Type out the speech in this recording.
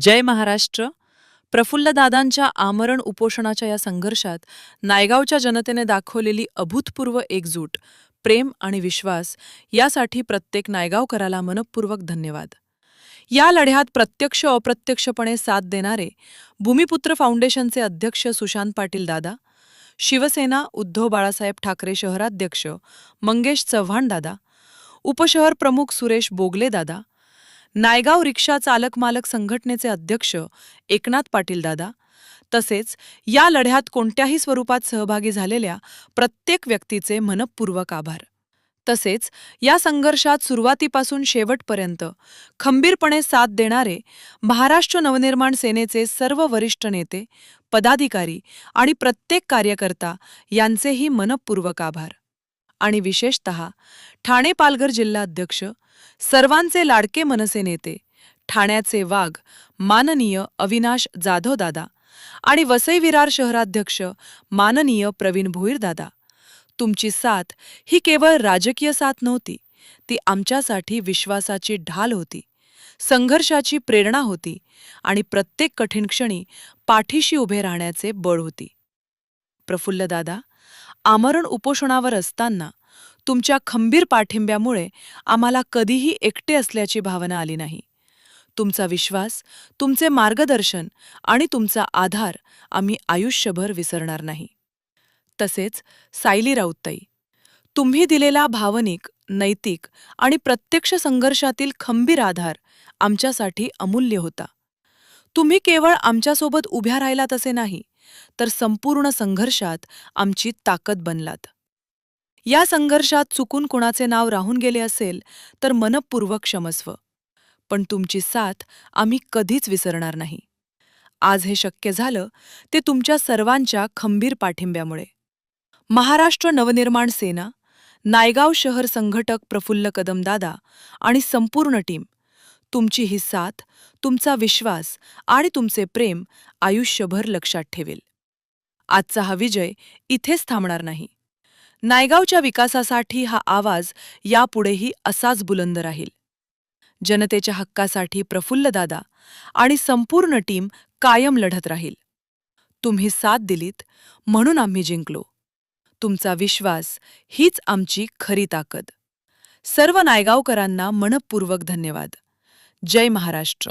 जय महाराष्ट्र. प्रफुल्लदादांच्या आमरण उपोषणाच्या या संघर्षात नायगावच्या जनतेने दाखवलेली अभूतपूर्व एकजूट, प्रेम आणि विश्वास यासाठी प्रत्येक नायगावकराला मनपूर्वक धन्यवाद. या लढ्यात प्रत्यक्ष अप्रत्यक्षपणे साथ देणारे भूमिपुत्र फाउंडेशनचे अध्यक्ष सुशांत पाटील दादा, शिवसेना उद्धव बाळासाहेब ठाकरे शहराध्यक्ष मंगेश चव्हाण दादा, उपशहर प्रमुख सुरेश बोगले दादा, नायगाव रिक्षा चालक मालक संघटनेचे अध्यक्ष एकनाथ पाटील दादा, तसेच या लढ्यात कोणत्याही स्वरूपात सहभागी झालेल्या प्रत्येक व्यक्तीचे मनपूर्वक आभार. तसेच या संघर्षात सुरुवातीपासून शेवटपर्यंत खंबीरपणे साथ देणारे महाराष्ट्र नवनिर्माण सेनेचे सर्व वरिष्ठ नेते, पदाधिकारी आणि प्रत्येक कार्यकर्ता यांचेही मनपूर्वक आभार. आणि विशेषतः ठाणे पालघर जिल्हाध्यक्ष, सर्वांचे लाडके मनसे नेते, ठाण्याचे वाघ माननीय अविनाश जाधव दादा आणि वसई विरार शहराध्यक्ष माननीय प्रवीण भोईर दादा, तुमची साथ ही केवळ राजकीय साथ नव्हती, ती आमच्यासाठी विश्वासाची ढाल होती, संघर्षाची प्रेरणा होती आणि प्रत्येक कठीण क्षणी पाठीशी उभे राहण्याचे बळ होती. प्रफुल्लदादा, आमरण उपोषणावर असताना तुमच्या खंबीर पाठिंब्यामुळे आम्हाला कधीही एकटे असल्याची भावना आली नाही. तुमचा विश्वास, तुमचे मार्गदर्शन आणि तुमचा आधार आम्ही आयुष्यभर विसरणार नाही. तसेच सायली राऊतताई, तुम्ही दिलेला भावनिक, नैतिक आणि प्रत्यक्ष संघर्षातील खंबीर आधार आमच्यासाठी अमूल्य होता. तुम्ही केवळ आमच्यासोबत उभ्या राहिलात असे नाही, तर संपूर्ण संघर्षात आमची ताकद बनलात. या संघर्षात चुकून कुणाचे नाव राहून गेले असेल तर मनपूर्वक क्षमस्व, पण तुमची साथ आम्ही कधीच विसरणार नाही. आज हे शक्य झालं ते तुमच्या सर्वांच्या खंबीर पाठिंब्यामुळे. महाराष्ट्र नवनिर्माण सेना, नायगाव शहर संघटक प्रफुल्ल कदमदादा आणि संपूर्ण टीम, तुमची ही साथ, तुमचा विश्वास आणि तुमचे प्रेम आयुष्यभर लक्षात ठेवेल. आजचा हा विजय इथेच थांबणार नाही. नायगावच्या विकासासाठी हा आवाज यापुढेही असाच बुलंद राहील. जनतेच्या हक्कासाठी प्रफुल्लदादा आणि संपूर्ण टीम कायम लढत राहील. तुम्ही साथ दिलीत म्हणून आम्ही जिंकलो. तुमचा विश्वास हीच आमची खरी ताकद. सर्व नायगावकरांना मनपूर्वक धन्यवाद. जय महाराष्ट्र.